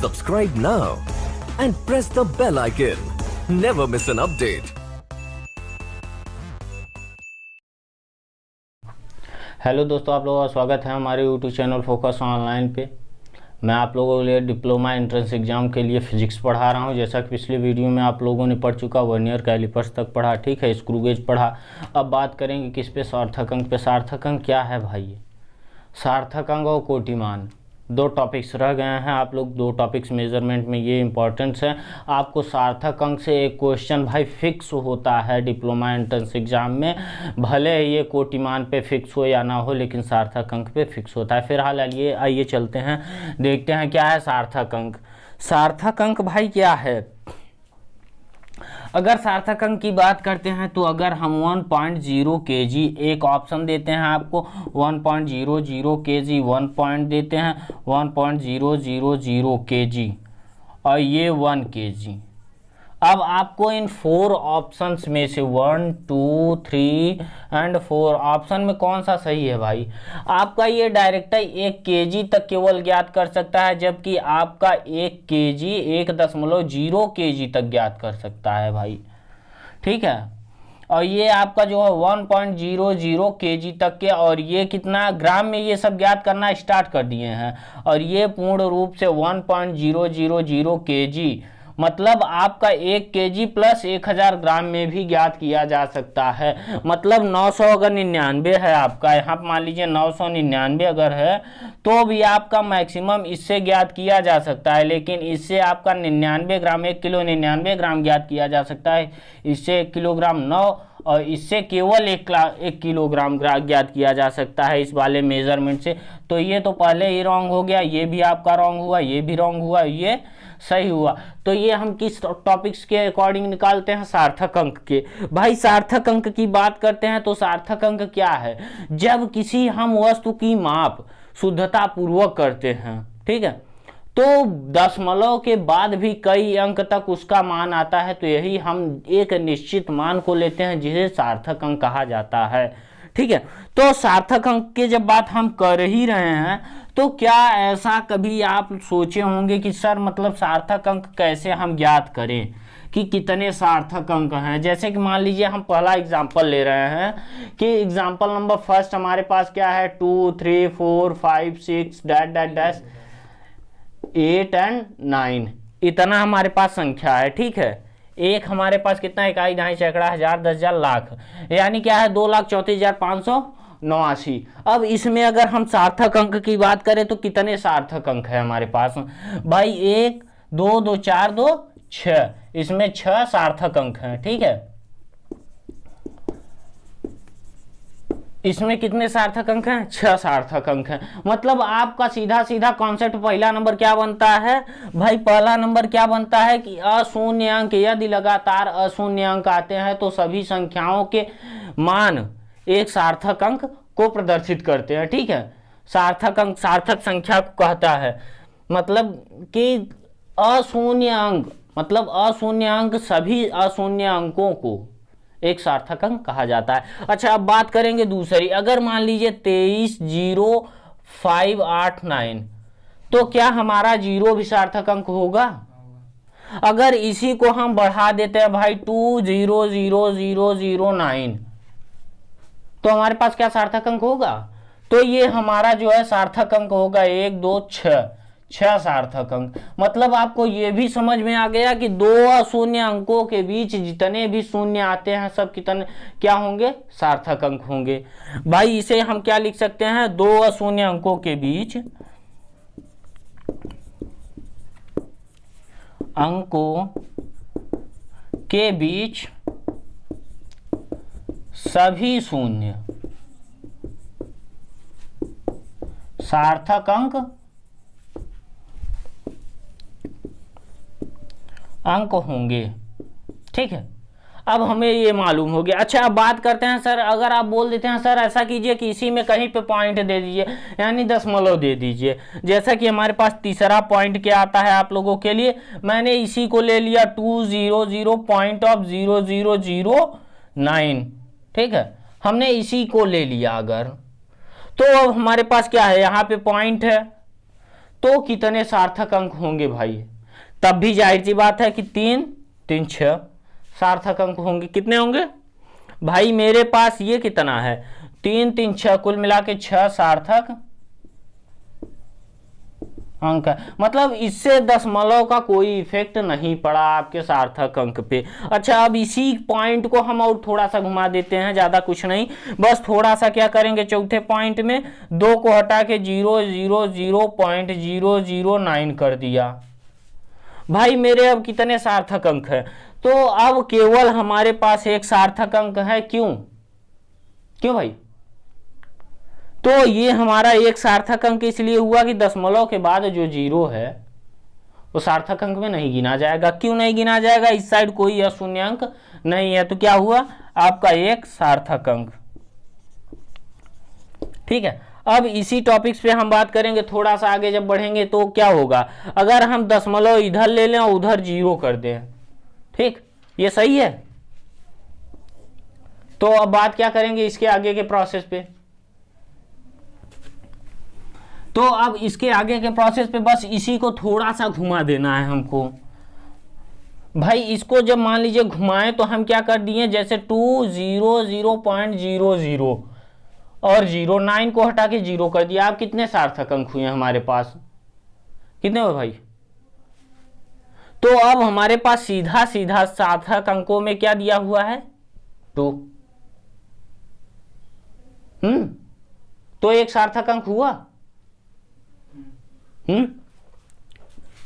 Subscribe now and press the bell icon. Never miss an update. Hello दोस्तों, आप लोगों का स्वागत है हमारे यूट्यूब चैनल फोकस ऑनलाइन पे। मैं आप लोगों के लिए डिप्लोमा एंट्रेंस एग्जाम के लिए फिजिक्स पढ़ा रहा हूं। जैसा कि पिछले वीडियो में आप लोगों ने पढ़ चुका, वर्नियर कैलिपर्स तक पढ़ा, ठीक है, स्क्रू गेज पढ़ा। अब बात करेंगे किस पे, सार्थक अंक पे। सार्थक अंक क्या है भाई? ये सार्थक अंक और कोटिमान दो टॉपिक्स रह गए हैं। आप लोग दो टॉपिक्स मेजरमेंट में ये इंपॉर्टेंस है। आपको सार्थक अंक से एक क्वेश्चन भाई फिक्स होता है डिप्लोमा एंट्रेंस एग्जाम में, भले ये कोटिमान पे फिक्स हो या ना हो, लेकिन सार्थक अंक पे फिक्स होता है। फिलहाल आइए चलते हैं, देखते हैं क्या है सार्थक अंक। सार्थक अंक भाई क्या है? अगर सार्थक अंक की बात करते हैं तो अगर हम 1.0 kg, एक ऑप्शन देते हैं आपको 1.00 kg, 1 पॉइंट देते हैं 1.000 kg और ये 1 kg। अब आपको इन 4 ऑप्शंस में से 1, 2, 3 एंड 4 ऑप्शन में कौन सा सही है भाई? आपका ये डायरेक्ट 1 kg तक केवल ज्ञात कर सकता है, जबकि आपका 1 kg 1.0 kg तक ज्ञात कर सकता है भाई, ठीक है। और ये आपका जो है 1.00 kg तक के, और ये कितना ग्राम में ये सब ज्ञात करना स्टार्ट कर दिए हैं। और ये पूर्ण रूप से 1.000 kg, मतलब आपका 1 kg प्लस 1000 ग्राम में भी ज्ञात किया जा सकता है। मतलब 900 अगर 99 है आपका, यहाँ मान लीजिए 999 अगर है, तो भी आपका मैक्सिमम इससे ज्ञात किया जा सकता है। लेकिन इससे आपका 99 ग्राम, 1 किलो 99 ग्राम ज्ञात किया जा सकता है। इससे 1 किलोग्राम 9 और इससे केवल 1 किलोग्राम ज्ञात किया जा सकता है इस वाले मेजरमेंट से। तो ये तो पहले ही रॉन्ग हो गया, ये भी आपका रॉन्ग हुआ, ये भी रॉन्ग हुआ, ये सही हुआ। तो ये हम किस टॉपिक्स के अकॉर्डिंग निकालते हैं? सार्थक अंक के। भाई सार्थक अंक की बात करते हैं तो सार्थक अंक क्या है? जब किसी हम वस्तु की माप शुद्धता पूर्वक करते हैं, ठीक है, तो दशमलव के बाद भी कई अंक तक उसका मान आता है, तो यही हम एक निश्चित मान को लेते हैं जिसे सार्थक अंक कहा जाता है, ठीक है। तो सार्थक अंक की जब बात हम कर ही रहे हैं, तो क्या ऐसा कभी आप सोचे होंगे कि सर मतलब सार्थक अंक कैसे हम ज्ञात करें कि कितने सार्थक अंक हैं? जैसे कि मान लीजिए हम पहला एग्जांपल ले रहे हैं कि एग्जांपल नंबर फर्स्ट हमारे पास क्या है, 2, 3, 4, 5, 6 डैश 8 एंड 9, इतना हमारे पास संख्या है, ठीक है। एक हमारे पास कितना, इकाई, दहाई, सैकड़ा, हजार, 10,000, लाख, यानी क्या है 2,34,589। अब इसमें अगर हम सार्थक अंक की बात करें तो कितने सार्थक अंक है हमारे पास भाई? 1, 2, 2, 4, 2, 6, इसमें 6 सार्थक अंक हैं, ठीक है। इसमें कितने सार्थक अंक हैं? 6 सार्थक अंक हैं। मतलब आपका सीधा सीधा कॉन्सेप्ट पहला नंबर क्या बनता है भाई? पहला नंबर क्या बनता है कि अशून्य अंक, यदि लगातार अशून्य अंक आते हैं तो सभी संख्याओं के मान एक सार्थक अंक को प्रदर्शित करते हैं, ठीक है। सार्थक अंक सार्थक संख्या को कहता है, मतलब कि अशून्य अंक, मतलब अशून्य अंक, सभी अशून्य अंकों को एक सार्थक अंक कहा जाता है। अच्छा, अब बात करेंगे दूसरी। अगर मान लीजिए 23,0589, तो क्या हमारा 0 भी सार्थक अंक होगा? अगर इसी को हम बढ़ा देते हैं भाई 2,0,0,0,0,9, तो हमारे पास क्या सार्थक अंक होगा? तो ये हमारा जो है सार्थक अंक होगा 1, 2, 6 सार्थक अंक। मतलब आपको ये भी समझ में आ गया कि दो अशून्य अंकों के बीच जितने भी शून्य आते हैं सब कितने क्या होंगे? सार्थक अंक होंगे। भाई इसे हम क्या लिख सकते हैं? दो अशून्य अंकों के बीच, अंकों के बीच सभी शून्य सार्थक अंक होंगे, ठीक है। अब हमें ये मालूम हो गया। अच्छा, अब बात करते हैं सर, अगर आप बोल देते हैं सर ऐसा कीजिए कि इसी में कहीं पे पॉइंट दे दीजिए, यानी दशमलव दे दीजिए। जैसा कि हमारे पास तीसरा पॉइंट क्या आता है आप लोगों के लिए, मैंने इसी को ले लिया 200.0009, ठीक है, हमने इसी को ले लिया। अगर तो अब हमारे पास क्या है, यहाँ पे पॉइंट है, तो कितने सार्थक अंक होंगे भाई? तब भी जाहिर सी बात है कि 3 3 6 सार्थक अंक होंगे। कितने होंगे भाई? मेरे पास ये कितना है, 3 3 6, कुल मिला के 6 सार्थक अंक है। मतलब इससे दशमलव का कोई इफेक्ट नहीं पड़ा आपके सार्थक अंक पे। अच्छा, अब इसी पॉइंट को हम और थोड़ा सा घुमा देते हैं, ज्यादा कुछ नहीं, बस थोड़ा सा क्या करेंगे, चौथे पॉइंट में 2 को हटा के 0.009 कर दिया। भाई मेरे अब कितने सार्थक अंक है? तो अब केवल हमारे पास एक सार्थक अंक है। क्यों क्यों भाई? तो ये हमारा एक सार्थक अंक इसलिए हुआ कि दशमलव के बाद जो 0 है वो सार्थक अंक में नहीं गिना जाएगा। क्यों नहीं गिना जाएगा? इस साइड कोई अशून्य अंक नहीं है, तो क्या हुआ आपका एक सार्थक अंक। ठीक है, अब इसी टॉपिक्स पे हम बात करेंगे। थोड़ा सा आगे जब बढ़ेंगे तो क्या होगा, अगर हम दशमलव इधर ले लें और उधर 0 कर दें, ठीक, ये सही है। तो अब बात क्या करेंगे इसके आगे के प्रोसेस पे। तो अब इसके आगे के प्रोसेस पे बस इसी को थोड़ा सा घुमा देना है हमको। भाई इसको जब मान लीजिए घुमाएं तो हम क्या कर दिए, जैसे 2 0 0.00 और 09 को हटा के 0 कर दिया। आप कितने सार्थक अंक हुए हमारे पास? कितने हुए भाई? तो अब हमारे पास सीधा सीधा सार्थक अंकों में क्या दिया हुआ है, 2। तो एक सार्थक अंक हुआ।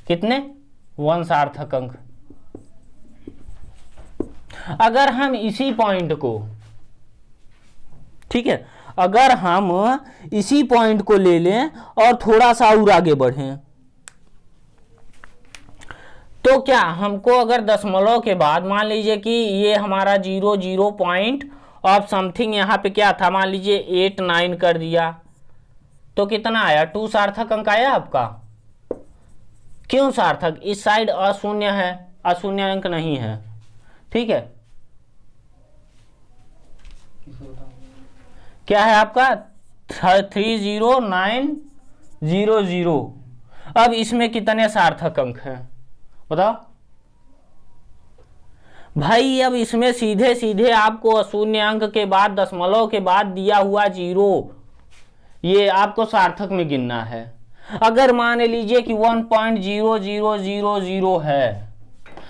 कितने? 1 सार्थक अंक। अगर हम इसी पॉइंट को, ठीक है, अगर हम इसी पॉइंट को ले लें और थोड़ा सा और आगे बढ़ें, तो क्या हमको अगर दशमलव के बाद मान लीजिए कि ये हमारा 0 पॉइंट और समथिंग यहाँ पे क्या था, मान लीजिए 8 9 कर दिया, तो कितना आया? 2 सार्थक अंक आया आपका। क्यों सार्थक? इस साइड अशून्य है, अशून्य अंक नहीं है, ठीक है। क्या है आपका? 30900। अब इसमें कितने सार्थक अंक हैं बताओ भाई? अब इसमें सीधे सीधे आपको अशून्य अंक के बाद दशमलव के बाद दिया हुआ 0, ये आपको सार्थक में गिनना है। अगर मान लीजिए कि 1.0000 है,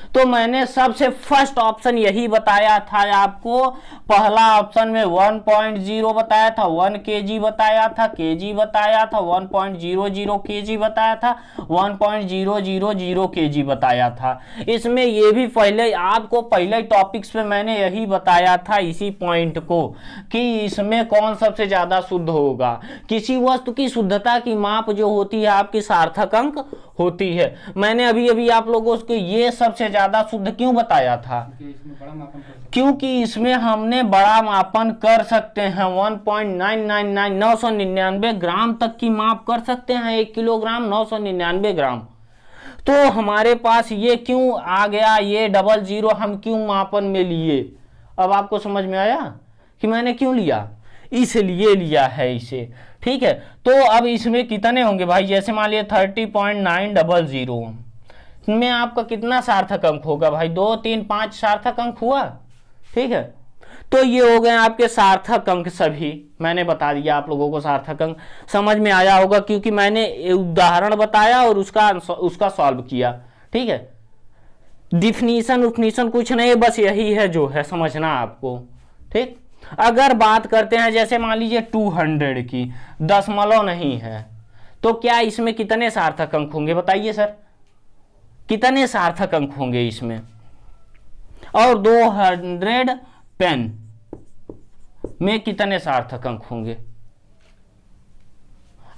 तो मैंने सबसे फर्स्ट ऑप्शन यही बताया था आपको। पहला ऑप्शन में 1.0 बताया था, 1 kg बताया था, kg बताया था, 1.00 kg बताया था, 1.000 kg बताया था। इसमें ये भी पहले आपको पहले टॉपिक्स पे मैंने यही बताया था इसी पॉइंट को, कि इसमें कौन सबसे ज्यादा शुद्ध होगा। किसी वस्तु की शुद्धता की माप जो होती है आपकी सार्थक अंक होती है। मैंने अभी अभी आप लोगों को ये सबसे ज्यादा शुद्ध क्यों बताया था? क्योंकि इसमें हमने बड़ा मापन कर सकते हैं। 1.999 ग्राम तक की माप कर सकते हैं। 1 किलोग्राम 999 ग्राम। तो हमारे पास ये क्यों आ गया, ये 00 हम क्यों मापन में लिए? अब आपको समझ में आया कि मैंने क्यों लिया? इसलिए लिया है इसे, ठीक है। तो अब इसमें कितने होंगे भाई? जैसे मान लिया 30.900 में आपका कितना सार्थक अंक होगा भाई? 2 3 5 सार्थक अंक हुआ, ठीक है। तो ये हो गए आपके सार्थक अंक सभी। मैंने बता दिया आप लोगों को सार्थक अंक। समझ में आया होगा क्योंकि मैंने उदाहरण बताया और उसका सॉल्व किया, ठीक है। डिफिनीशन कुछ नहीं, बस यही है जो है, समझना आपको, ठीक। अगर बात करते हैं जैसे मान लीजिए 200 की, दशमलव नहीं है, तो क्या इसमें कितने सार्थक अंक होंगे बताइए सर? कितने सार्थक अंक होंगे इसमें? और 200 पेन में कितने सार्थक अंक होंगे?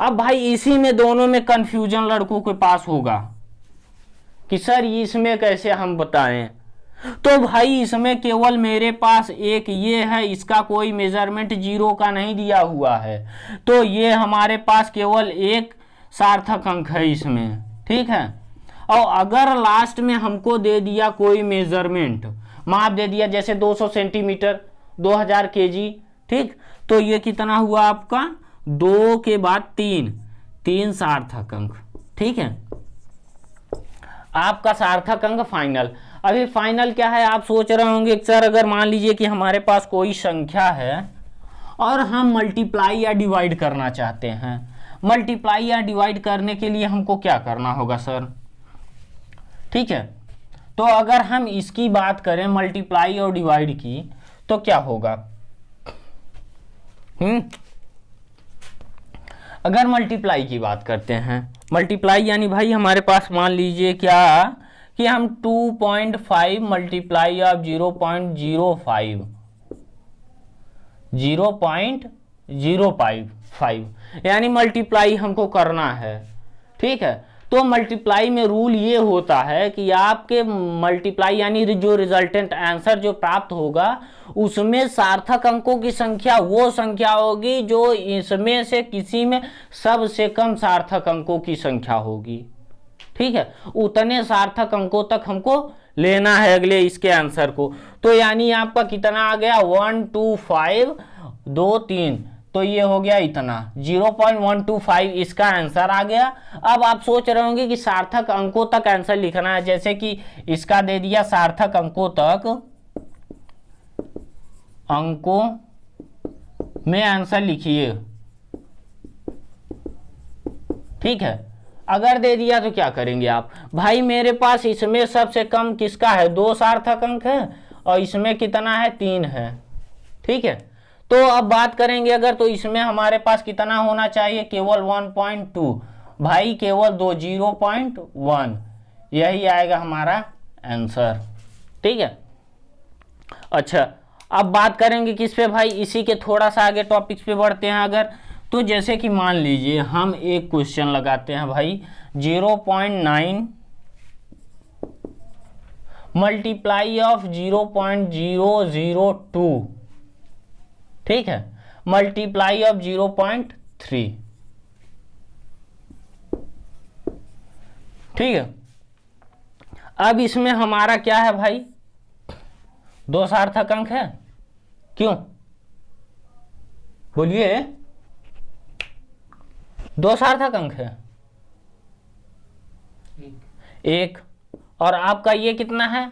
अब भाई इसी में दोनों में कंफ्यूजन लड़कों के पास होगा कि सर इसमें कैसे हम बताएं। तो भाई इसमें केवल मेरे पास एक ये है, इसका कोई मेजरमेंट 0 का नहीं दिया हुआ है, तो ये हमारे पास केवल एक सार्थक अंक है इसमें, ठीक है। और अगर लास्ट में हमको दे दिया कोई मेजरमेंट, माप दे दिया जैसे 200 सेंटीमीटर, 2000 kg, ठीक, तो ये कितना हुआ आपका? 2 के बाद 3 सार्थक अंक, ठीक है, आपका सार्थक अंक फाइनल। अभी फाइनल क्या है, आप सोच रहे होंगे सर अगर मान लीजिए कि हमारे पास कोई संख्या है और हम मल्टीप्लाई या डिवाइड करना चाहते हैं, मल्टीप्लाई या डिवाइड करने के लिए हमको क्या करना होगा सर? ठीक है, तो अगर हम इसकी बात करें मल्टीप्लाई और डिवाइड की तो क्या होगा? अगर मल्टीप्लाई की बात करते हैं, मल्टीप्लाई यानी भाई हमारे पास मान लीजिए क्या कि हम 2.5 मल्टीप्लाई ऑफ 0.05 0.055 यानी मल्टीप्लाई हमको करना है। ठीक है, तो मल्टीप्लाई में रूल ये होता है कि आपके मल्टीप्लाई यानी जो रिजल्टेंट आंसर जो प्राप्त होगा उसमें सार्थक अंकों की संख्या वो संख्या होगी जो इसमें से किसी में सबसे कम सार्थक अंकों की संख्या होगी। ठीक है, उतने सार्थक अंकों तक हमको लेना है अगले इसके आंसर को। तो यानी आपका कितना आ गया 1 2 5 2 3, तो ये हो गया इतना 0.125 इसका आंसर आ गया। अब आप सोच रहे होंगे कि सार्थक अंकों तक आंसर लिखना है, जैसे कि इसका दे दिया सार्थक अंकों में आंसर लिखिए। ठीक है, अगर दे दिया तो क्या करेंगे आप? भाई मेरे पास इसमें सबसे कम किसका है? 2 सार्थक अंक है और इसमें कितना है? 3 है। ठीक है, तो अब बात करेंगे अगर, तो इसमें हमारे पास कितना होना चाहिए? केवल 1.2। भाई केवल 0.1, यही आएगा हमारा आंसर। ठीक है, अच्छा अब बात करेंगे किस पे भाई? इसी के थोड़ा सा आगे टॉपिक्स पे बढ़ते हैं। अगर तो जैसे कि मान लीजिए हम एक क्वेश्चन लगाते हैं भाई 0.9 मल्टीप्लाई ऑफ 0.002। ठीक है, मल्टीप्लाई ऑफ 0.3। ठीक है, अब इसमें हमारा क्या है भाई? 2 सार्थक अंक है। क्यों बोलिए? 2 सार्थक अंक है, एक, और आपका ये कितना है?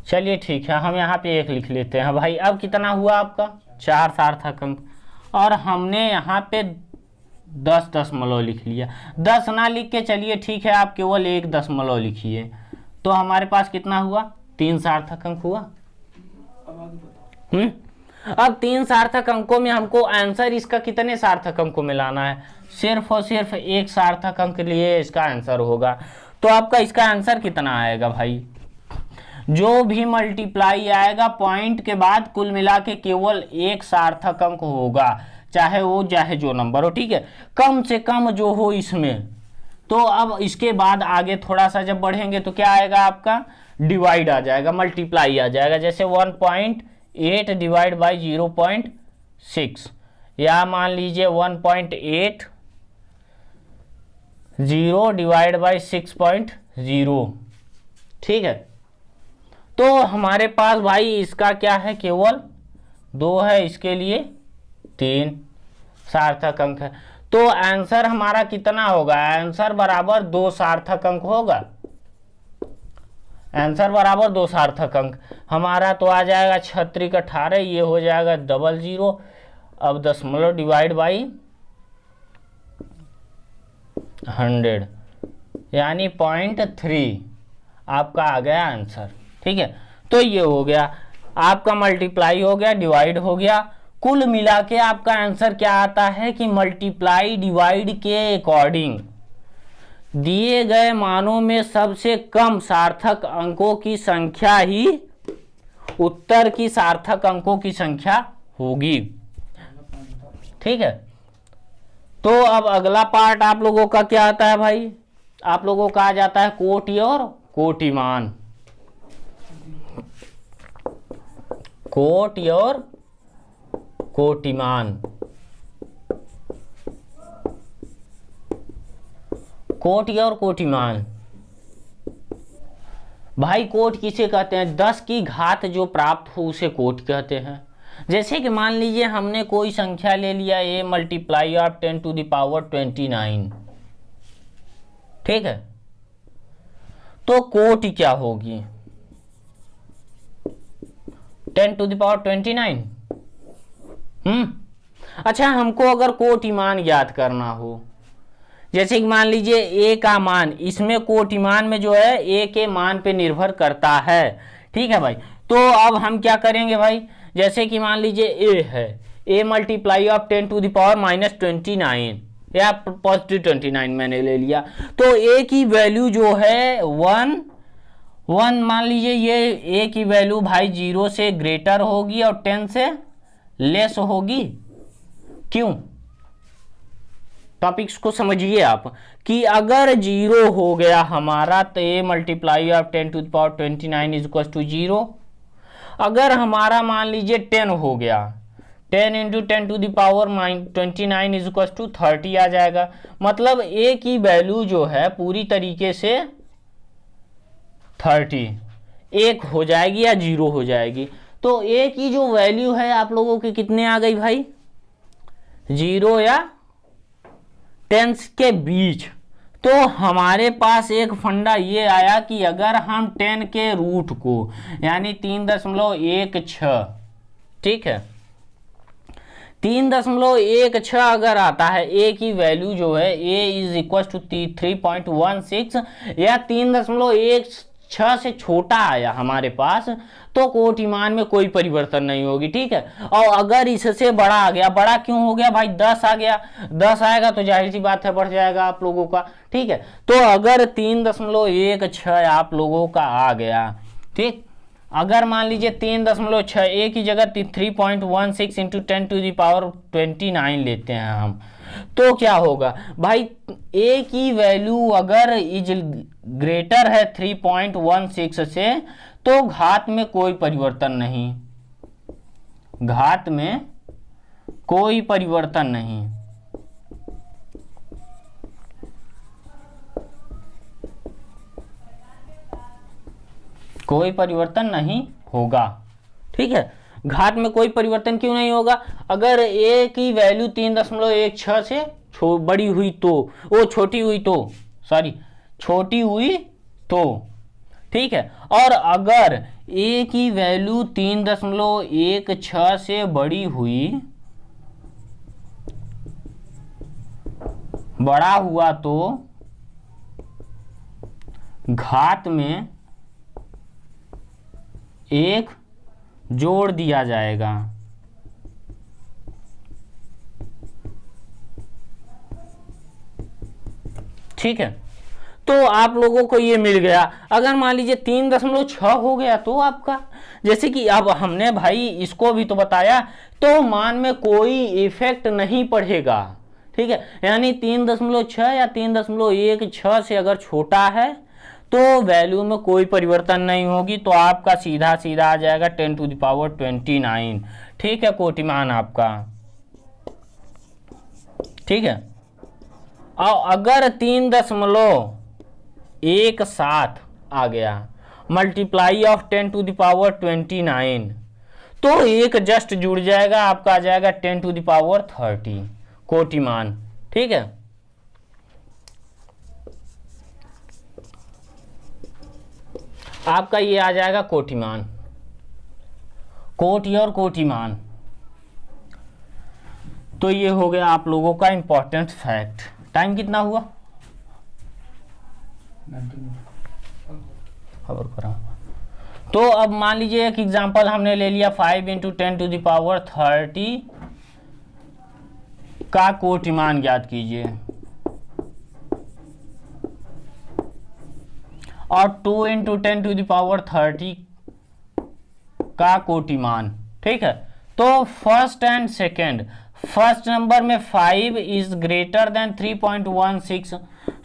चलिए ठीक है, हम यहाँ पे 1 लिख लेते हैं भाई। अब कितना हुआ आपका? 4 सार्थक अंक, और हमने यहाँ पे 10 दशमलव लिख लिया। 10 ना लिख के चलिए ठीक है, आप केवल 1 दशमलव लिखिए, तो हमारे पास कितना हुआ? 3 सार्थक अंक हुआ। अब 3 सार्थक अंकों में हमको आंसर इसका कितने सार्थक अंकों में लाना है? सिर्फ और सिर्फ 1 सार्थक अंक लिए इसका आंसर होगा। तो आपका इसका आंसर कितना आएगा भाई? जो भी मल्टीप्लाई आएगा पॉइंट के बाद कुल मिला के केवल 1 सार्थक अंक होगा, चाहे जो नंबर हो। ठीक है, कम से कम जो हो इसमें। तो अब इसके बाद आगे थोड़ा सा जब बढ़ेंगे तो क्या आएगा आपका? डिवाइड आ जाएगा, मल्टीप्लाई आ जाएगा। जैसे 1.8 डिवाइड बाई 0.6, या मान लीजिए 1.80 डिवाइड बाई 6.0। ठीक है, तो हमारे पास भाई इसका क्या है? केवल 2 है, इसके लिए 3 सार्थक अंक है। तो आंसर हमारा कितना होगा? आंसर बराबर 2 सार्थक अंक होगा। आंसर बराबर 2 सार्थक अंक हमारा तो आ जाएगा 36 18, ये हो जाएगा 00। अब दशमलव डिवाइड बाई 100 यानी 0.3 आपका आ गया आंसर। ठीक है, तो ये हो गया आपका, मल्टीप्लाई हो गया, डिवाइड हो गया। कुल मिला के आपका आंसर क्या आता है कि मल्टीप्लाई डिवाइड के अकॉर्डिंग दिए गए मानों में सबसे कम सार्थक अंकों की संख्या ही उत्तर की सार्थक अंकों की संख्या होगी। ठीक है, तो अब अगला पार्ट आप लोगों का क्या आता है भाई? आप लोगों का आ जाता है कोटि और कोटिमान। कोटि और कोटिमान। कोटि और कोटिमान भाई, कोट किसे कहते हैं? 10 की घात जो प्राप्त हो उसे कोट कहते हैं। जैसे कि मान लीजिए हमने कोई संख्या ले लिया a multiply of 10 to the power 29, ठीक है, तो कोटि क्या होगी 10 टू द पावर 29। अच्छा, हमको अगर कोटि मान ज्ञात करना हो, जैसे कि मान लीजिए a का मान, इसमें कोटि मान में जो है a के मान पे निर्भर करता है, ठीक है भाई। तो अब हम क्या करेंगे भाई, जैसे कि मान लीजिए a है, a multiply of 10 to the power -29 या पॉजिटिव 29 मैंने ले लिया, तो a की वैल्यू जो है 1 मान लीजिए, ये a की वैल्यू भाई 0 से ग्रेटर होगी और 10 से लेस होगी। क्यों? टॉपिक्स को समझिए आप कि अगर 0 हो गया हमारा तो a multiply of 10 to the power 29 is equal to 0। अगर हमारा मान लीजिए 10 हो गया, 10 into 10 to the power 29 is equal to 30 आ जाएगा। मतलब a की वैल्यू जो है पूरी तरीके से 30 1 हो जाएगी या 0 हो जाएगी। तो a की जो वैल्यू है आप लोगों की कितने आ गई भाई, 0 या 10 के बीच। तो हमारे पास एक फंडा ये आया कि अगर हम 10 के रूट को यानी 3.16, ठीक है, 3.16 अगर आता है, a की वैल्यू जो है a इज इक्वल टू 3.16 या 3.16 से छोटा आया हमारे पास, तो कोटि मान में कोई परिवर्तन नहीं होगी, ठीक है। और अगर इससे बड़ा आ गया, बड़ा क्यों हो गया भाई, 10 आ गया, 10 आएगा तो जाहिर सी बात है बढ़ जाएगा आप लोगों का, ठीक है। तो अगर 3.16 आप लोगों का आ गया, ठीक, अगर मान लीजिए 3.6 a की जगह 3.16 इंटू 10 टू द पावर 29 लेते हैं हम, तो क्या होगा भाई, a की वैल्यू अगर इज ग्रेटर है 3.16 से, तो घात में कोई परिवर्तन नहीं, घात में कोई परिवर्तन नहीं। कोई परिवर्तन नहीं होगा, ठीक है। घात में कोई परिवर्तन क्यों नहीं होगा, अगर a की वैल्यू 3.16 से बड़ी हुई तो, वो छोटी हुई तो, सॉरी छोटी हुई तो, ठीक है। और अगर a की वैल्यू 3.16 से बड़ी हुई, बड़ा हुआ तो घात में 1 जोड़ दिया जाएगा, ठीक है। तो आप लोगों को ये मिल गया। अगर मान लीजिए 3.6 हो गया तो आपका, जैसे कि अब हमने भाई इसको भी तो बताया, तो मान में कोई इफेक्ट नहीं पड़ेगा, ठीक है। यानी 3.6 या 3.16 से अगर छोटा है तो वैल्यू में कोई परिवर्तन नहीं होगी, तो आपका सीधा सीधा आ जाएगा 10 टू द पावर 29, ठीक है, कोटिमान आपका, ठीक है। और अगर 3.17 आ गया multiply of 10 to the power 29, तो एक जस्ट जुड़ जाएगा, आपका आ जाएगा 10 टू द पावर 30 कोटिमान, ठीक है। आपका ये आ जाएगा कोटिमान, कोटि और कोटिमान। तो ये हो गया आप लोगों का इंपॉर्टेंट फैक्ट। टाइम कितना हुआ, खबर करा। तो अब मान लीजिए एक एग्जांपल हमने ले लिया 5 इंटू 10 टू द पावर 30 का कोटिमान ज्ञात कीजिए, और 2 इंटू 10 टू द पावर 30 का कोटिमान, ठीक है। तो first and second, first number में 5 is greater than 3.16,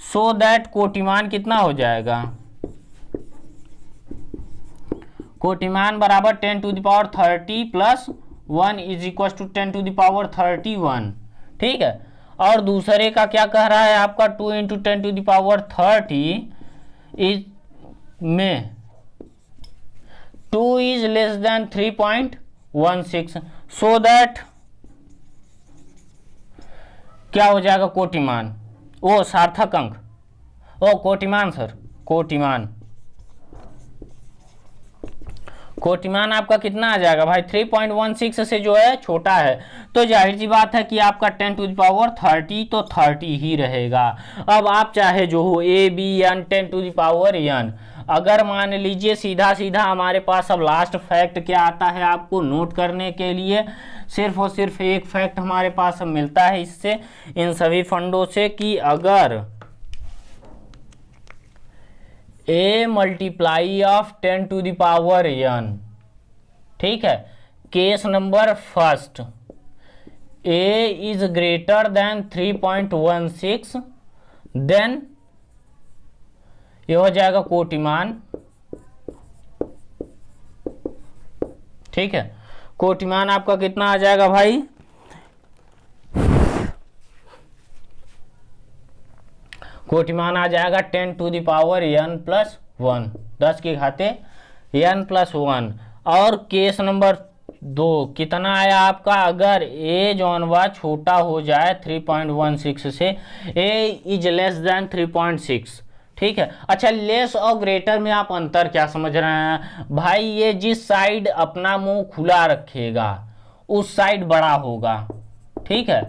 so that कोटिमान कितना हो जाएगा, कोटिमान बराबर 10 to the power 30 plus 1 is equal to 10 to the power 31, ठीक है। और दूसरे का क्या कह रहा है आपका 2 into 10 to the power 30 is में 2 is less than 3.16, so that क्या हो जाएगा, कोटिमान, ओ सार्थक अंक, ओ कोटिमान सर, कोटिमान, कोटिमान आपका कितना आ जाएगा भाई, 3.16 से जो है छोटा है, तो जाहिर सी बात है कि आपका 10⁻30 तो 30 ही रहेगा। अब आप चाहे जो हो ए बी एन 10⁻n, अगर मान लीजिए सीधा सीधा हमारे पास अब लास्ट फैक्ट क्या आता है आपको नोट करने के लिए, सिर्फ और सिर्फ एक फैक्ट हमारे पास मिलता है इससे, इन सभी फंडों से, कि अगर a मल्टीप्लाई ऑफ 10⁻n, ठीक है, case number first a is greater than 3.16, then ये हो जाएगा कोटिमान, ठीक है, कोटिमान आपका कितना आ जाएगा भाई, कोटिमान आ जाएगा 10⁻n+1, 10 के घाते n+1। और केस नंबर 2 कितना आया आपका, अगर a जौनवा छोटा हो जाए 3.16 से, a इज लेस देन 3.6, ठीक है। अच्छा, लेस और ग्रेटर में आप अंतर क्या समझ रहे हैं भाई, ये जिस साइड अपना मुंह खुला रखेगा उस साइड बड़ा होगा, ठीक है,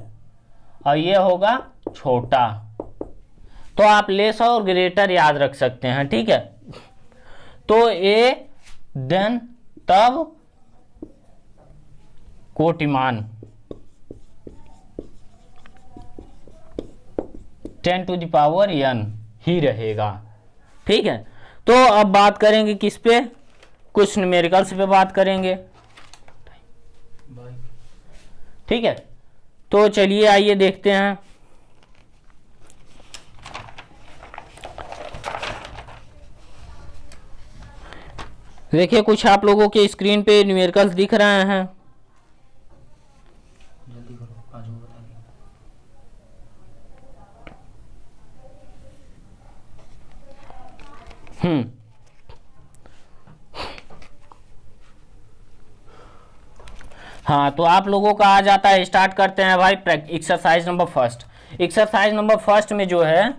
और ये होगा छोटा, तो आप लेस और ग्रेटर याद रख सकते हैं, ठीक है। तो ए देन तब कोटिमान 10⁻n ही रहेगा, ठीक है। तो अब बात करेंगे किस पे, कुछ न्यूमेरिकल्स पे बात करेंगे, ठीक है। तो चलिए आइए देखते हैं। देखिए कुछ आप लोगों के स्क्रीन पे न्यूमेरिकल्स दिख रहे हैं, जल्दी करो, आज वो बता दें। हाँ, तो आप लोगों का आ जाता है, स्टार्ट करते हैं भाई exercise number first. Exercise number first में जो है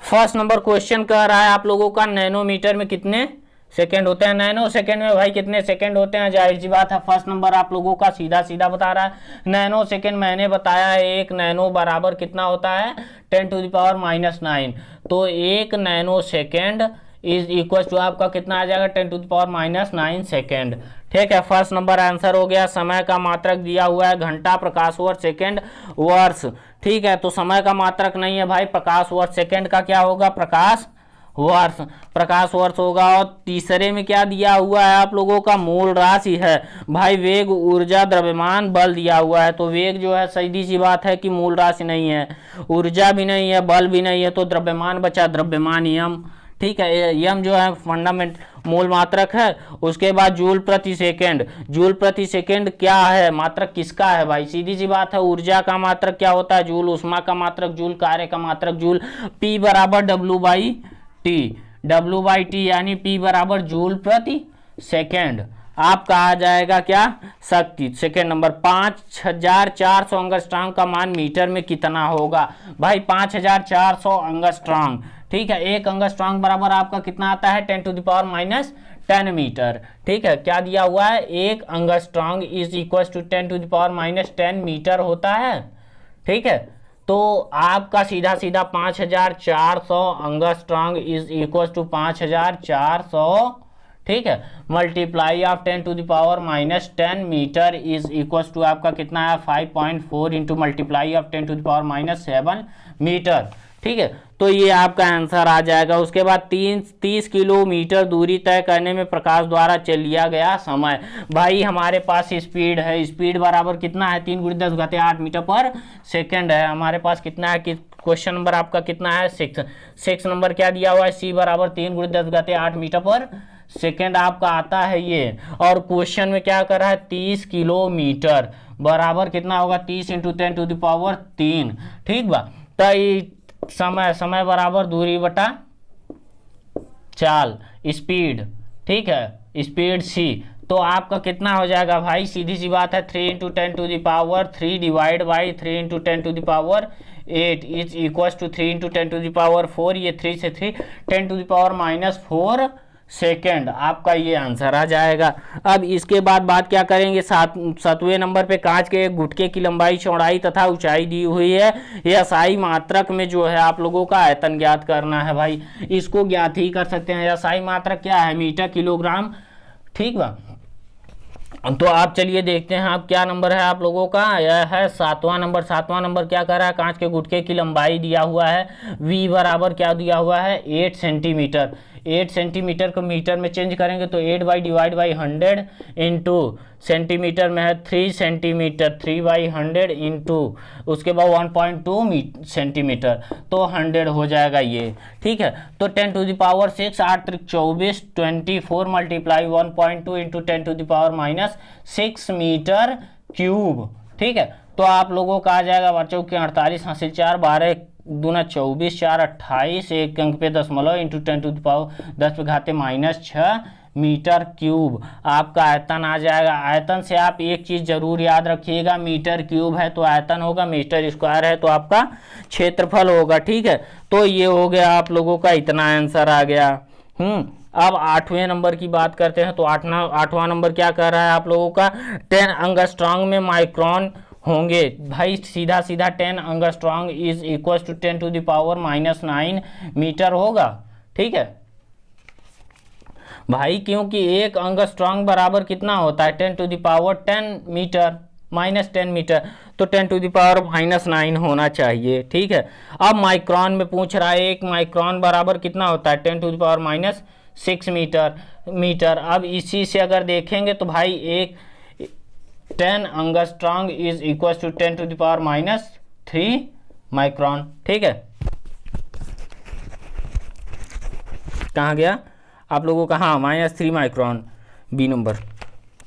फर्स्ट नंबर क्वेश्चन कह रहा है आप लोगों का नैनोमीटर में कितने सेकंड होते हैं, नैनो सेकंड में भाई कितने सेकंड होते हैं, जाहिर सी बात है फर्स्ट नंबर आप लोगों का सीधा सीधा बता रहा है, नैनो सेकंड मैंने बताया है, एक नैनो बराबर कितना होता है 10⁻⁹, तो एक nanosecond is equal to आपका कितना आ जाएगा 10⁻⁹ सेकंड, ठीक है। फर्स्ट नंबर आंसर हो गया। समय का मात्रक दिया हुआ है घंटा, प्रकाश वर्ष, सेकंड, वर्ष, ठीक है। तो समय का मात्रक नहीं है भाई, प्रकाश वर्ष, सेकंड का क्या होगा प्रकाश वर्ष, प्रकाश वर्ष होगा। और तीसरे में क्या दिया हुआ है आप लोगों का, मूल राशि है भाई, वेग, ऊर्जा, द्रव्यमान, बल दिया हुआ है। तो वेग जो है सीधी सी बात है कि मूल राशि नहीं है, ऊर्जा भी नहीं है, बल भी नहीं है, तो द्रव्यमान बचा, द्रव्यमान यम, ठीक है। यम जो है फंडामेंट मूल मात्रक है। उसके बाद जूल प्रति सेकंड, जूल प्रति सेकंड क्या है, मात्रक किसका है भाई, सीधी सी बात है ऊर्जा का मात्रक क्या होता है जूल, उष्मा का मात्रक जूल, कार्य का मात्रक जूल, P बराबर W/T, W/T यानी P बराबर जूल प्रति सेकंड। आपका आ जाएगा क्या, शक्ति। सेकेंड नंबर 5400 अंगस्ट्रांग का मान मीटर में कितना होगा भाई, 5400 अंगस्ट्रांग, ठीक है। एक अंगस्ट्रांग बराबर आपका कितना आता है 10⁻10 मीटर, ठीक है। क्या दिया हुआ है, एक अंगस्ट्रांग इज इक्वल टू 10⁻10 मीटर होता है, ठीक है। तो आपका सीधा सीधा 5400 अंगस्ट्रांग इज इक्वल टू 5400, ठीक है, multiply of 10⁻10 metre is equal to आपका कितना है 5.4 इंटू मल्टीप्लाई ऑफ 10⁻7 मीटर, ठीक है। तो ये आपका आंसर आ जाएगा। उसके बाद 30 किलोमीटर दूरी तय करने में प्रकाश द्वारा चल लिया गया समय, भाई हमारे पास स्पीड है, स्पीड बराबर कितना है 3 × 10⁸ मीटर पर सेकंड है हमारे पास, कितना है कि क्वेश्चन नंबर आपका कितना है 6 नंबर क्या दिया हुआ है, C बराबर 3 × 10⁸ मीटर पर सेकेंड आपका आता है ये। और क्वेश्चन में क्या कर रहा है 30 किलोमीटर बराबर कितना होगा 30 × 10⁻3, ठीक बा। तो समय बराबर दूरी बटा चाल, स्पीड, ठीक है, स्पीड C, तो आपका कितना हो जाएगा भाई, सीधी सी बात है 3 × 10⁻³ divide by 3 × 10⁸ is equal to 3 × 10⁴। ये 3 से 3 10⁻⁴ सेकेंड, आपका ये आंसर आ जाएगा। अब इसके बाद बात क्या करेंगे, 7वें नंबर पे कांच के एक गुटके की लंबाई, चौड़ाई तथा ऊंचाई दी हुई है। यह SI मात्रक में जो है आप लोगों का आयतन ज्ञात करना है। भाई इसको ज्ञात ही कर सकते हैं। SI मात्रक क्या है, मीटर किलोग्राम, ठीक बा। तो आप चलिए देखते हैं आप क्या नंबर है आप लोगों का, यह है 7वां नंबर। 7वां नंबर क्या कर रहा है, कांच के गुटके की लंबाई दिया हुआ है, V बराबर क्या दिया हुआ है, 8 सेंटीमीटर। 8 सेंटीमीटर को मीटर में चेंज करेंगे तो 8 by divide by 100 into centimetre में है 3 सेंटीमीटर, 3/100 इंटू उसके बाद 1.2 सेंटीमीटर, तो 100 हो जाएगा ये, ठीक है। तो 10⁶ 8 × 24 24 मल्टीप्लाई 1.2 इंटू 10⁻⁻6 मीटर क्यूब, ठीक है। तो आप लोगों का आ जाएगा बच्चों के 48 हासिल 4 12 दूना 24 4 28 एक अंक पे दशमलव इंटू 10⁻⁻6 मीटर क्यूब आपका आयतन आ जाएगा। आयतन से आप एक चीज जरूर याद रखिएगा, मीटर क्यूब है तो आयतन होगा, मीटर स्क्वायर है तो आपका क्षेत्रफल होगा, ठीक है। तो ये हो गया आप लोगों का, इतना आंसर आ गया। अब 8वें नंबर की बात करते हैं। तो 8वां नंबर क्या कर रहा है आप लोगों का, 10 एंगस्ट्रॉम में माइक्रोन होंगे। भाई सीधा सीधा 10 angstrom is equal to 10⁻⁻9 metre होगा, ठीक है भाई, क्योंकि एक एंगस्ट्रॉम बराबर कितना होता है 10⁻10 मीटर -10 मीटर, तो 10⁻⁻9 होना चाहिए, ठीक है। अब माइक्रोन में पूछ रहा है, एक माइक्रोन बराबर कितना होता है 10⁻6 मीटर। अब इसी से अगर देखेंगे तो भाई एक 10 angstrom is equal to 10⁻³ micron, ठीक है। कहाँ गया आप लोगों का, हाँ -3 माइक्रोन, बी नंबर।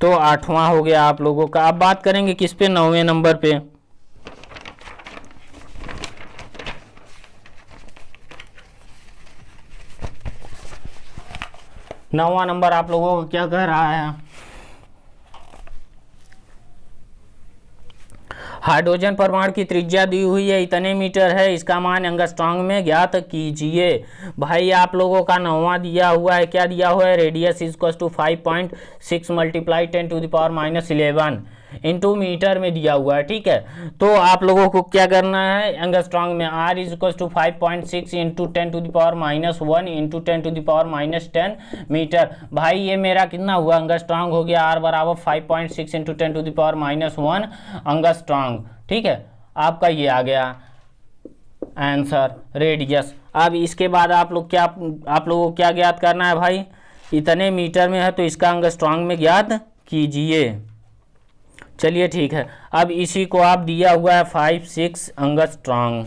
तो 8वां हो गया आप लोगों का। अब बात करेंगे किस पे, 9वें नंबर पे। नौवां नंबर आप लोगों को क्या कह रहा है, हाइड्रोजन परमाणु की त्रिज्या दी हुई है, इतने मीटर है, इसका मान एंगस्ट्रॉम में ज्ञात कीजिए। भाई आप लोगों का 9वां दिया हुआ है, क्या दिया हुआ है, radius is equal to 5.6 multiply 10⁻11 into metre में दिया हुआ है, ठीक है। तो आप लोगों को क्या करना है, एंगस्ट्रॉम में R is equal to 5.6 into 10⁻1 into 10⁻10 metre. भाई ये मेरा कितना हुआ, एंगस्ट्रॉम हो गया, R बराबर 5.6 इंटू 10⁻1 एंगस्ट्रॉम, ठीक है। आपका ये आ गया आंसर, रेडियस। अब इसके बाद आप लोगों को क्या ज्ञात करना है भाई, इतने मीटर में है तो इसका एंगस्ट्रॉम में ज्ञात कीजिए। चलिए ठीक है, अब इसी को आप दिया हुआ है 5-6 एंगस्ट्रॉम,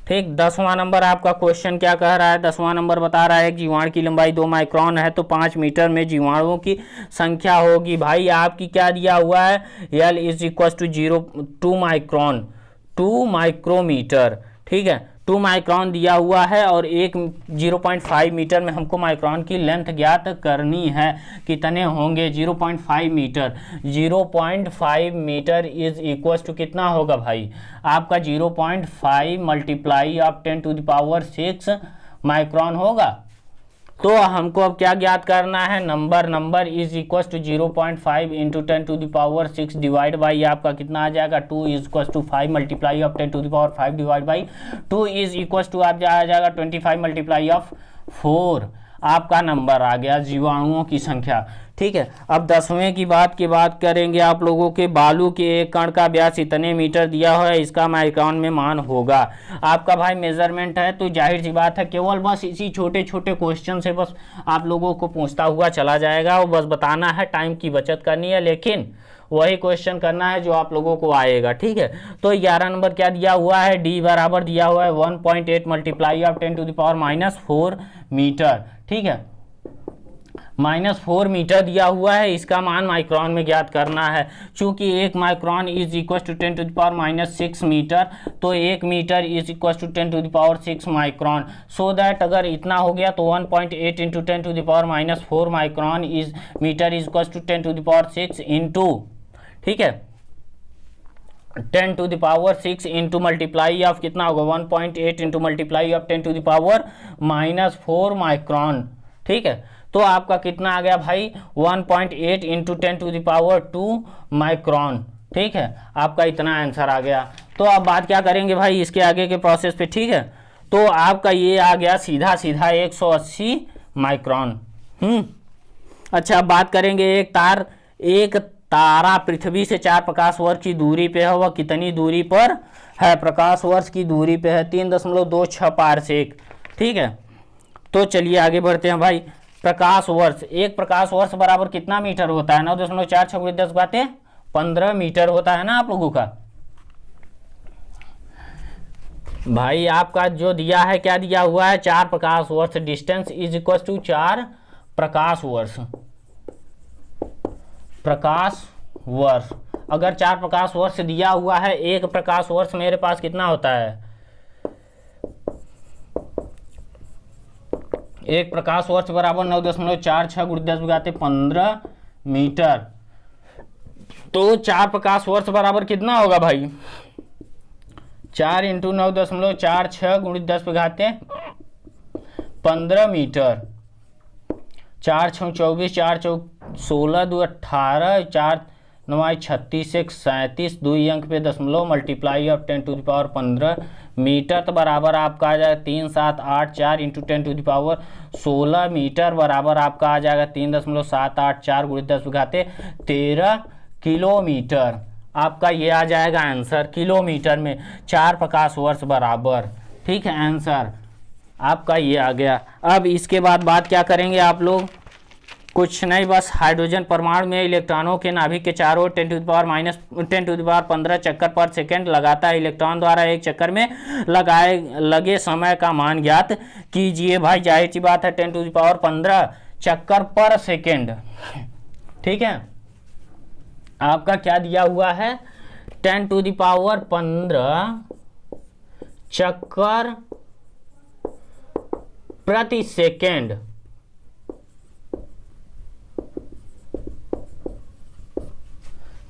ठीक। 10वां नंबर आपका क्वेश्चन क्या कह रहा है, 10वां नंबर बता रहा है जीवाणु की लंबाई 2 माइक्रोन है तो 5 मीटर में जीवाणुओं की संख्या होगी। भाई आपकी क्या दिया हुआ है, L is equal to 2 micron, 2 micrometre, ठीक है। 2 माइक्रोन दिया हुआ है और एक 0.5 मीटर में हमको माइक्रोन की लेंथ ज्ञात करनी है, कितने होंगे 0.5 metre. 0.5 metre is equal to कितना होगा भाई, आपका 0.5 मल्टीप्लाई ऑफ 10⁻6 माइक्रोन होगा। तो हमको अब क्या ज्ञात करना है, number is equal to 0.5 into 10⁻6 divide by आपका कितना आ जाएगा 2 is equal to 5 multiply of 10⁻5 divide by 2 is equal to आप आ जाएगा 25 मल्टीप्लाई ऑफ 4, आपका नंबर आ गया जीवाणुओं की संख्या, ठीक है। अब 10वें की बात करेंगे आप लोगों के, बालू के एक कण का व्यास इतने मीटर दिया हुआ है, इसका माइक्रोन में मान होगा। आपका भाई मेजरमेंट है तो जाहिर सी बात है केवल बस इसी छोटे छोटे क्वेश्चन से बस आप लोगों को पूछता हुआ चला जाएगा, और बस बताना है, टाइम की बचत करनी है, लेकिन वही क्वेश्चन करना है जो आप लोगों को आएगा, ठीक है। तो 11 नंबर क्या दिया हुआ है, D बराबर दिया हुआ है 1.8 मल्टीप्लाई ऑफ 10⁻⁻4 मीटर, ठीक है। -4 मीटर दिया हुआ है, इसका मान माइक्रोन में ज्ञात करना है। चूंकि 1 micron is equal to 10⁻⁻6 metre, तो 1 metre is equal to 10⁻6 micron. So that अगर इतना हो गया तो 1.8 into 10⁻⁻4 micron is metre is equal to 10⁻6 into, ठीक है, 10⁻6 इंटू मल्टीप्लाई ऑफ कितना होगा 1.8 इंटू मल्टीप्लाई ऑफ 10⁻⁻4 माइक्रोन, ठीक है। तो आपका कितना आ गया भाई 1.8 इंटू 10⁻2 माइक्रोन, ठीक है, आपका इतना आंसर आ गया। तो अब बात क्या करेंगे भाई इसके आगे के प्रोसेस पे, ठीक है। तो आपका ये आ गया सीधा सीधा 180 माइक्रोन। अच्छा, अब बात करेंगे एक तारा पृथ्वी से 4 प्रकाश वर्ष की दूरी पे है, वह कितनी दूरी पर है? प्रकाश वर्ष की दूरी पे है 3.26 पारसेक, ठीक है। तो चलिए आगे बढ़ते हैं भाई। प्रकाश वर्ष, एक प्रकाश वर्ष बराबर कितना मीटर होता है? 9.46 × 10 15 मीटर होता है ना आप लोगों का। भाई आपका जो दिया है, क्या दिया हुआ है? 4 प्रकाश वर्ष, डिस्टेंस इज इक्वल टू 4 प्रकाश वर्ष। प्रकाश वर्ष, अगर 4 प्रकाश वर्ष दिया हुआ है, एक प्रकाश वर्ष मेरे पास कितना होता है? एक प्रकाश वर्ष बराबर 9.46 × 10 15 मीटर। तो 4 प्रकाश वर्ष बराबर कितना होगा भाई? 4 इंटू 9.46 × 10 15 मीटर। 4 × 24, 4 × 16, 2 18, 4 9 36, 1 37, 2 अंक पे दशमलव, मल्टीप्लाई ऑफ 10⁻15 मीटर, तो बराबर आपका आ जाएगा 3 7 8 4 इंटू 10⁻16 मीटर, बराबर आपका आ जाएगा 3.784 × 10 13 किलोमीटर। आपका ये आ जाएगा आंसर किलोमीटर में 4 प्रकाश वर्ष बराबर, ठीक है। आंसर आपका ये आ गया। अब इसके बाद बात क्या करेंगे आप लोग? कुछ नहीं, बस हाइड्रोजन परमाणु में इलेक्ट्रॉनों के नाभिक के चारों ओर 10⁻15 चक्कर पर सेकंड लगाता है। इलेक्ट्रॉन द्वारा एक चक्कर में लगे समय का मान ज्ञात कीजिए। भाई जाहिर सी बात है 10⁻15 चक्कर पर सेकंड, ठीक है। आपका क्या दिया हुआ है? 10⁻15 चक्कर प्रति सेकंड,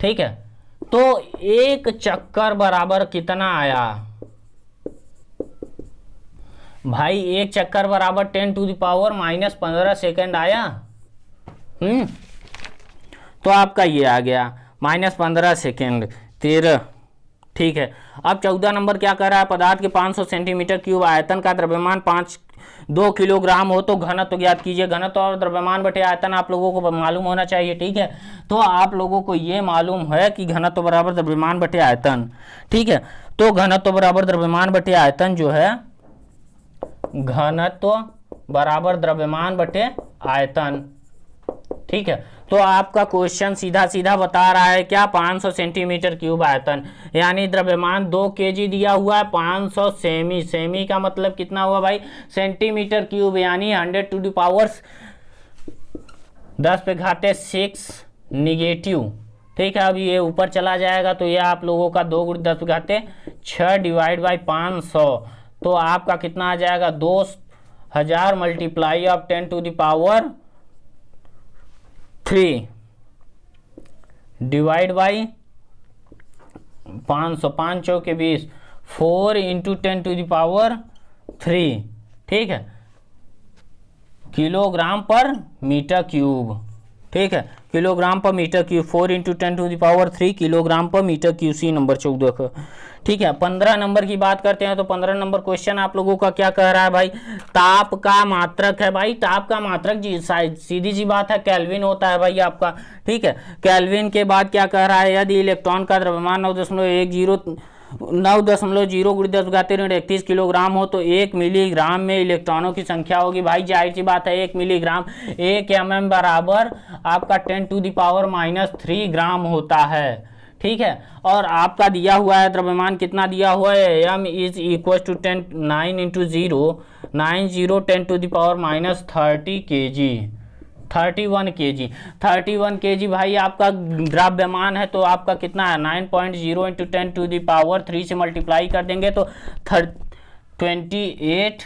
ठीक है। तो एक चक्कर बराबर कितना आया भाई? एक चक्कर बराबर 10⁻−15 सेकंड आया। तो आपका ये आ गया -15 सेकेंड 13, ठीक है। अब 14 नंबर क्या कर रहा है? पदार्थ के 500 सेंटीमीटर क्यूब आयतन का द्रव्यमान 2 किलोग्राम हो तो घनत्व ज्ञात कीजिए। घनत्व और द्रव्यमान बटे आयतन आप लोगों को मालूम होना चाहिए, ठीक है। तो आप लोगों को ये मालूम है कि घनत्व बराबर द्रव्यमान बटे आयतन, ठीक है। तो घनत्व बराबर द्रव्यमान बटे आयतन जो है, घनत्व बराबर द्रव्यमान बटे आयतन, ठीक है। तो आपका क्वेश्चन सीधा सीधा बता रहा है क्या? 500 सेंटीमीटर क्यूब आयतन, यानी द्रव्यमान 2 kg दिया हुआ है। 500 सेमी, सेमी का मतलब कितना हुआ भाई? सेंटीमीटर क्यूब, यानी 10⁻10⁶ निगेटिव, ठीक है। अब ये ऊपर चला जाएगा तो ये आप लोगों का 2 × 10⁶ डिवाइड बाई 500, तो आपका कितना आ जाएगा? 2000 मल्टीप्लाई ऑफ 10⁻3 डिवाइड बाई 500, 5 चौके 20, 4 इंटू 10⁻3, ठीक है, किलोग्राम पर मीटर क्यूब, ठीक है, किलोग्राम पर मीटर क्यूब। 4 इंटू 10⁻3 किलोग्राम पर मीटर क्यूब, सी नंबर 14 का, ठीक है। 15 नंबर की बात करते हैं तो 15 नंबर क्वेश्चन आप लोगों का क्या कह रहा है भाई? ताप का मात्रक है भाई। ताप का मात्रक जी सीधी सी बात है केल्विन होता है भाई आपका, ठीक है। केल्विन के बाद क्या कह रहा है? यदि इलेक्ट्रॉन का द्रव्यमान 9.0 × 10⁻31 किलोग्राम हो तो 1 मिलीग्राम में इलेक्ट्रॉनों की संख्या होगी। भाई जाहिर सी बात है 1 मिलीग्राम, 1 mm बराबर आपका 10⁻³ ग्राम होता है, ठीक है। और आपका दिया हुआ है द्रव्यमान कितना दिया हुआ है? m is equal to 9 × 0 90 10⁻30 kg, 31 kg। 31 kg भाई आपका द्रव्यमान है, तो आपका कितना है 9.0 इंटू 10 टू द पावर 3 से मल्टीप्लाई कर देंगे तो 28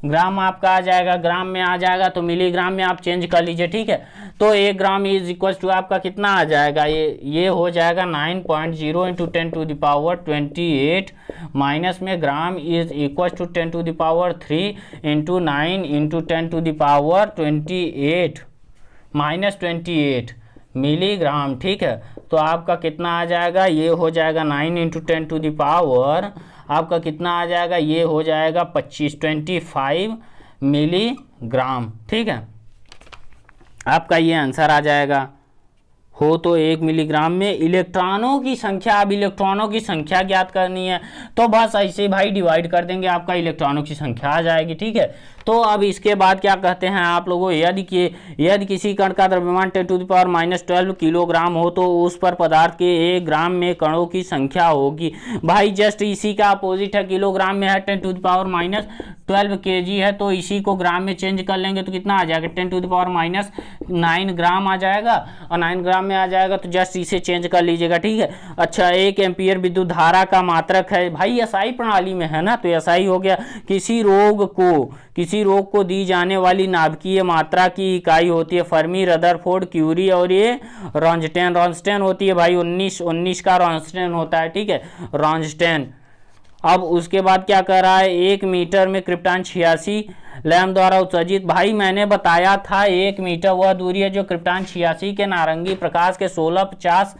ग्राम आपका आ जाएगा, ग्राम में आ जाएगा तो मिलीग्राम में आप चेंज कर लीजिए, ठीक है। तो 1 ग्राम इज इक्वल टू आपका कितना आ जाएगा, ये हो जाएगा 9.0 into 10 to the power 28 minus में gram is equal to 10 to the power 3 into 9 into 10 to the power 28 minus 28 milligram, ठीक है। तो आपका कितना आ जाएगा, ये हो जाएगा 9 इंटू 10 टू द पावर आपका कितना आ जाएगा, ये हो जाएगा 25 मिलीग्राम, ठीक है। आपका ये आंसर आ जाएगा। हो तो 1 मिलीग्राम में इलेक्ट्रॉनों की संख्या, अब इलेक्ट्रॉनों की संख्या ज्ञात करनी है तो बस ऐसे भाई डिवाइड कर देंगे, आपका इलेक्ट्रॉनों की संख्या आ जाएगी, ठीक है। तो अब इसके बाद क्या कहते हैं आप लोगों, यदि किसी कण का द्रव्यमान 10 टू द पावर -12 किलोग्राम हो तो उस पर पदार्थ के 1 ग्राम में कणों की संख्या होगी। भाई जस्ट इसी का अपोजिट है, किलोग्राम में है 10 टू द पावर -12 kg है, तो इसी को ग्राम में चेंज कर लेंगे तो कितना आ जाएगा 10 टू द पावर -9 ग्राम आ जाएगा, और 9 ग्राम में आ जाएगा तो जस्ट इसे चेंज कर लीजिएगा, ठीक है। अच्छा 1 एम्पियर विद्युत धारा का मात्रक है, भाई एसआई प्रणाली में है ना, तो एसआई हो गया। किसी रोग को दी जाने वाली नाभिकीय मात्रा की इकाई होती है फर्मी, रदरफोर्ड, क्यूरी और ये रॉन्स्टेन होती है भाई, 19 का रॉन्स्टेन होता है, ठीक है, रॉन्स्टेन। अब उसके बाद क्या कर रहा है, 1 मीटर में क्रिप्टॉन 86 लैम्प द्वारा उत्सर्जित, भाई मैंने बताया था 1 मीटर वह दूरी है जो क्रिप्टॉन 86 के नारंगी प्रकाश के 1650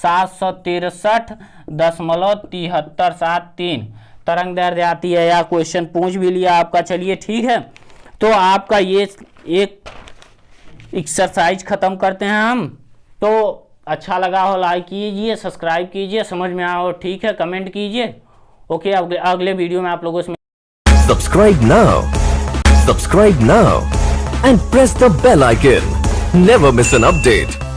763.73 तरंग दैर्ध्य आती है, या क्वेश्चन पूछ भी लिया आपका। चलिए ठीक है, तो आपका ये एक एक्सरसाइज खत्म करते हैं हम। तो अच्छा लगा हो लाइक कीजिए, सब्सक्राइब कीजिए, समझ में आया हो ठीक है कमेंट कीजिए। ओके, अगले वीडियो में आप लोगों से Subscribe now and press the bell icon. Never miss an update.